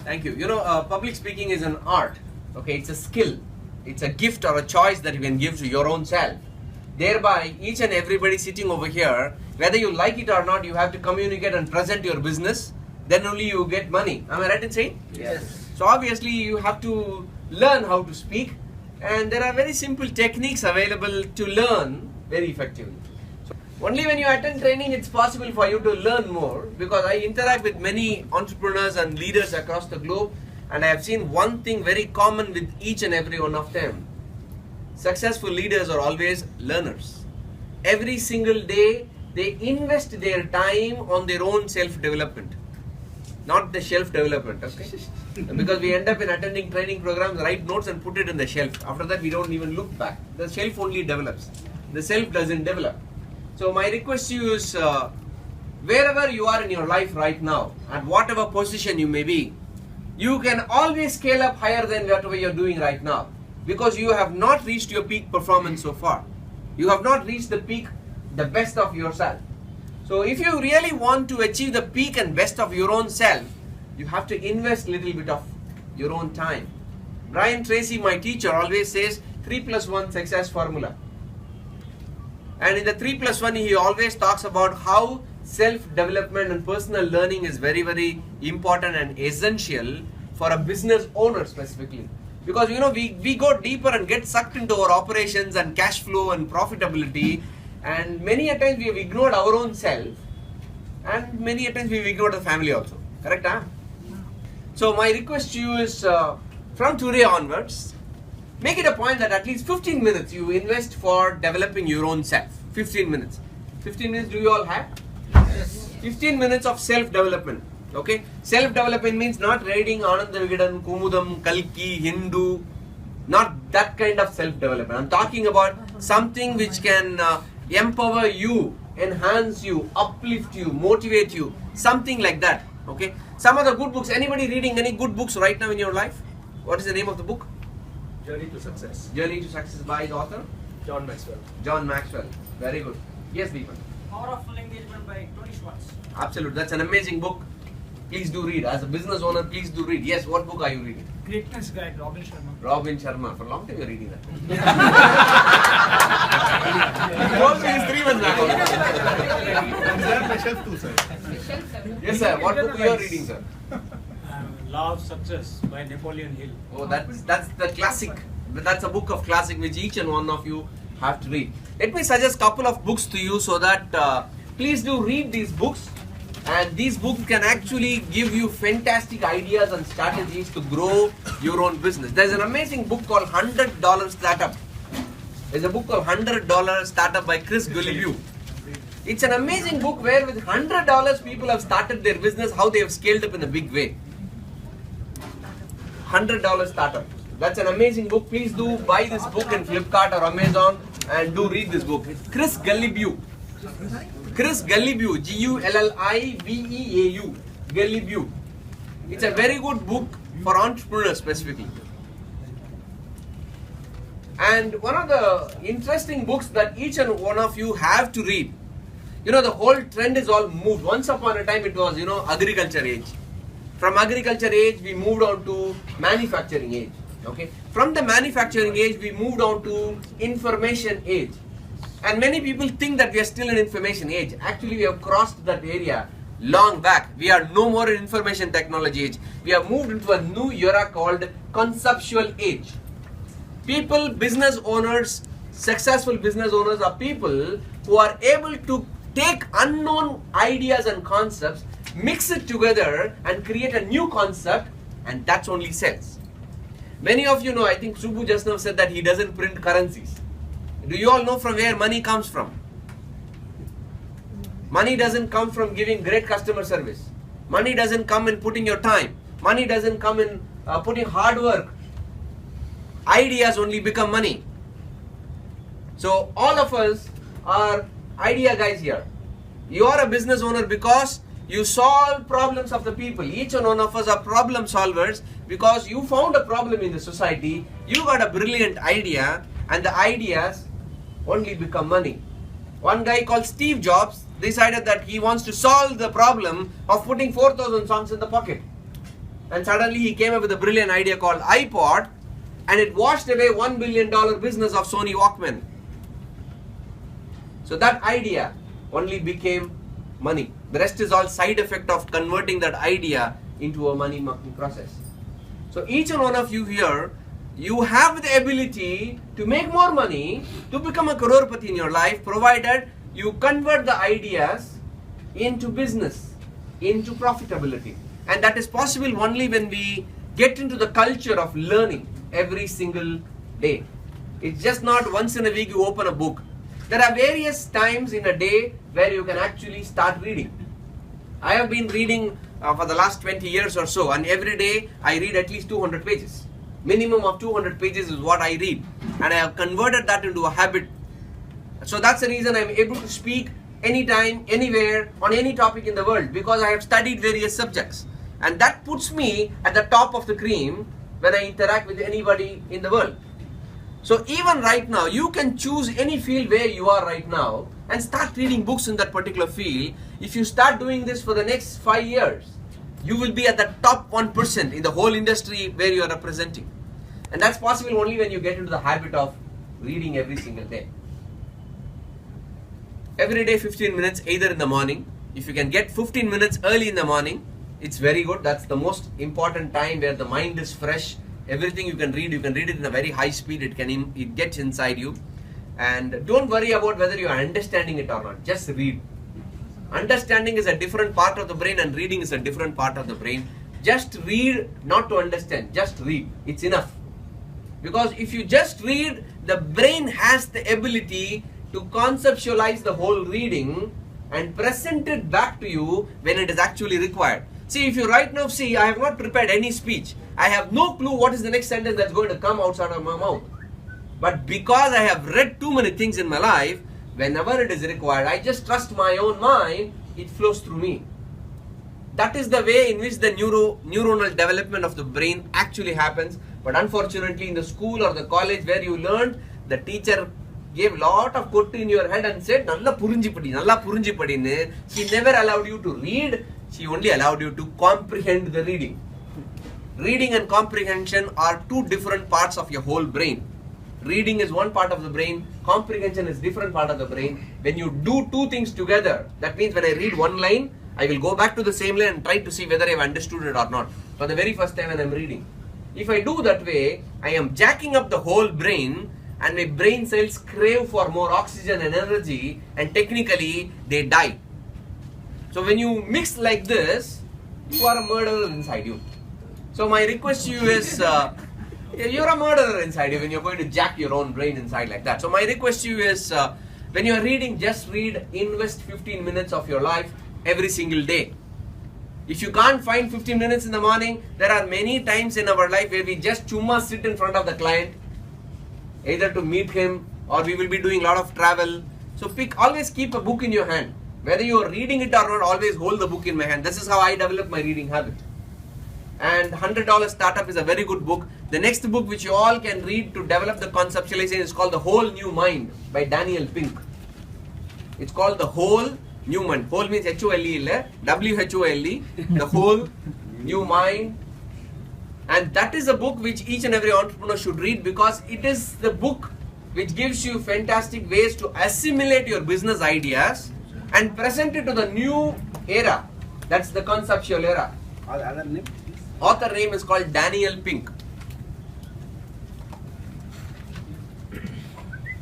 Thank you. Public speaking is an art. Okay, it's a skill. It's a gift or a choice that you can give to your own self. Thereby, each and everybody sitting over here, whether you like it or not, you have to communicate and present your business. Then only you get money. Am I right in saying? Yes. So obviously, you have to learn how to speak, and there are very simple techniques available to learn very effectively. So only when you attend training, it's possible for you to learn more, because I interact with many entrepreneurs and leaders across the globe, and I have seen one thing very common with each and every one of them. Successful leaders are always learners. Every single day, they invest their time on their own self-development, not the shelf development, okay? Because we end up in attending training programs, write notes and put it in the shelf. After that, we don't even look back. The shelf only develops. The self doesn't develop. So my request to you is, wherever you are in your life right now, at whatever position you may be, you can always scale up higher than whatever you're doing right now, because you have not reached your peak performance so far. You have not reached the peak, the best of yourself. So if you really want to achieve the peak and best of your own self, you have to invest a little bit of your own time. Brian Tracy, my teacher, always says 3+1 success formula. And in the 3+1, he always talks about how self-development and personal learning is very, very important and essential for a business owner specifically. Because we go deeper and get sucked into our operations and cash flow and profitability, and many a times we have ignored our own self, and many a times we have ignored the family also. Correct, huh? So my request to you is, from today onwards, make it a point that at least 15 minutes you invest for developing your own self. 15 minutes. 15 minutes do you all have? Yes. 15 minutes of self-development. Okay? Self-development means not reading Anand Vigadan, Kumudam, Kalki, Hindu. Not that kind of self-development. I'm talking about something which can empower you, enhance you, uplift you, motivate you. Something like that. Okay? Some of the good books. Anybody reading any good books right now in your life? What is the name of the book? Journey to Success. Journey to Success by the author? John Maxwell. John Maxwell. Very good. Yes, Deepan. Power of Full Engagement by Tony Schwartz. Absolutely. That's an amazing book. Please do read. As a business owner, please do read. Yes, what book are you reading? Greatness Guide, Robin Sharma. Robin Sharma. For a long time you're reading that. He told me he's 3 months back. Sir, my shelf too, sir. Yes, sir. What book you are reading, sir? Law of Success by Napoleon Hill. Oh, that's the classic. That's a book of classic which each and one of you have to read. Let me suggest a couple of books to you so that please do read these books. And these books can actually give you fantastic ideas and strategies to grow your own business. There's an amazing book called $100 Startup. There's a book called $100 Startup by Chris Guillebeau. It's an amazing book where with $100 people have started their business, how they have scaled up in a big way. $100 Startup. That's an amazing book. Please do buy this book in Flipkart or Amazon and do read this book. It's Chris Guillebeau. Chris Guillebeau, G-U-L-L-I-B-E-A-U, Guillebeau. It's a very good book for entrepreneurs specifically. And one of the interesting books that each and one of you have to read, the whole trend is all moved. Once upon a time it was, agriculture age. From agriculture age, we moved on to manufacturing age. Okay. From the manufacturing age, we moved on to information age. And many people think that we are still in information age. Actually, we have crossed that area long back. We are no more in information technology age. We have moved into a new era called conceptual age. People, business owners, successful business owners are people who are able to take unknown ideas and concepts, mix it together and create a new concept, and that's only sells. Many of you know, I think Subbu just now said that he doesn't print currencies. Do you all know from where money comes from? Money doesn't come from giving great customer service. Money doesn't come in putting your time. Money doesn't come in putting hard work. Ideas only become money. So all of us are idea guys here. You are a business owner because you solve problems of the people. Each and one of us are problem solvers because you found a problem in the society. You got a brilliant idea, and the ideas only become money. One guy called Steve Jobs decided that he wants to solve the problem of putting 4,000 songs in the pocket. and suddenly he came up with a brilliant idea called iPod, and it washed away $1 billion business of Sony Walkman. So that idea only became money. The rest is all side effect of converting that idea into a money making process. So each and one of you here, you have the ability to make more money, to become a crorepati in your life, provided you convert the ideas into business, into profitability. And that is possible only when we get into the culture of learning every single day. It's just not once in a week you open a book. There are various times in a day where you can actually start reading. I have been reading for the last 20 years or so, and every day I read at least 200 pages. Minimum of 200 pages is what I read, and I have converted that into a habit. So that's the reason I'm able to speak anytime, anywhere, on any topic in the world, because I have studied various subjects. And that puts me at the top of the cream when I interact with anybody in the world. So even right now, you can choose any field where you are right now and start reading books in that particular field. If you start doing this for the next 5 years, you will be at the top 1% in the whole industry where you are representing. And that's possible only when you get into the habit of reading every single day. Every day 15 minutes, either in the morning. If you can get 15 minutes early in the morning, it's very good. That's the most important time where the mind is fresh. Everything you can read it in a very high speed. It gets inside you. And don't worry about whether you are understanding it or not. Just read. Understanding is a different part of the brain, and reading is a different part of the brain. Just read, not to understand. Just read. It's enough. Because if you just read, the brain has the ability to conceptualize the whole reading and present it back to you when it is actually required. See, if you right now see, I have not prepared any speech. I have no clue what is the next sentence that's going to come outside of my mouth. But because I have read too many things in my life, whenever it is required, I just trust my own mind, it flows through me. That is the way in which the neuronal development of the brain actually happens. But unfortunately, in the school or the college where you learned, the teacher gave lot of kottu in your head and said, Nalla purinji padi. She never allowed you to read. She only allowed you to comprehend the reading. Reading and comprehension are two different parts of your whole brain. Reading is one part of the brain, comprehension is different part of the brain. When you do two things together, that means when I read one line, I will go back to the same line and try to see whether I have understood it or not for the very first time when I am reading. If I do that way, I am jacking up the whole brain, and my brain cells crave for more oxygen and energy, and technically they die. So when you mix like this, you are a murderer inside you. So my request to you is, you're a murderer inside you when you're going to jack your own brain inside like that. So my request to you is, when you're reading, just read, invest 15 minutes of your life every single day. If you can't find 15 minutes in the morning, there are many times in our life where we just chumma sit in front of the client, either to meet him or we will be doing a lot of travel. So always keep a book in your hand. Whether you are reading it or not, always hold the book in my hand. This is how I developed my reading habit. And $100 Startup is a very good book. The next book which you all can read to develop the conceptualization is called The Whole New Mind by Daniel Pink. It's called The Whole New Mind. Whole means H-O-L-E, W-H-O-L-E. The Whole New Mind. And that is a book which each and every entrepreneur should read, because it is the book which gives you fantastic ways to assimilate your business ideas and present it to the new era. That's the conceptual era. Other name? Author name is called Daniel Pink.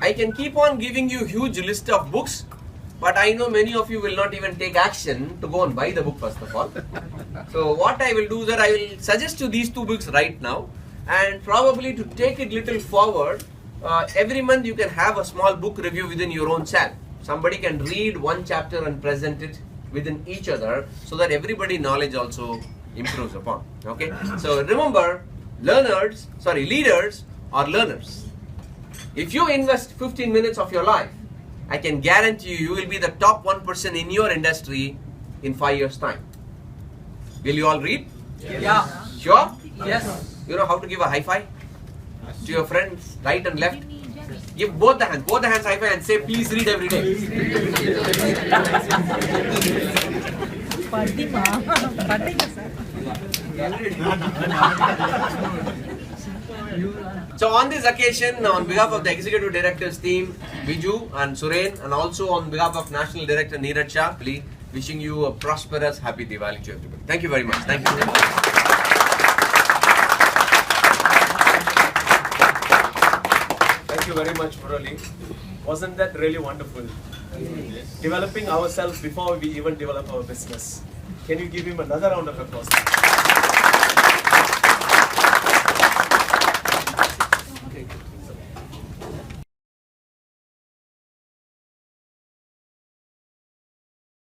I can keep on giving you huge list of books, but I know many of you will not even take action to go and buy the book first of all. So what I will do is that I will suggest you these two books right now, and probably to take it little forward, every month you can have a small book review within your own cell. Somebody can read one chapter and present it within each other, so that everybody knowledge also improves upon. Okay. So remember, leaders are learners. If you invest 15 minutes of your life, I can guarantee you will be the top 1% in your industry in 5 years time. Will you all read? Yes. Yeah. Sure? Yes. You know how to give a high five to your friends, right and left? Give both the hands high five and say, please read every day. Padima, sir. So on this occasion, on behalf of the Executive Directors team, Viju and Suren, and also on behalf of National Director Neeraj Shah, wishing you a prosperous, happy Diwali to everybody. Thank you very much. Thank you. Thank you very much, Murali. Wasn't that really wonderful? Yes. Developing ourselves before we even develop our business. Can you give him another round of applause?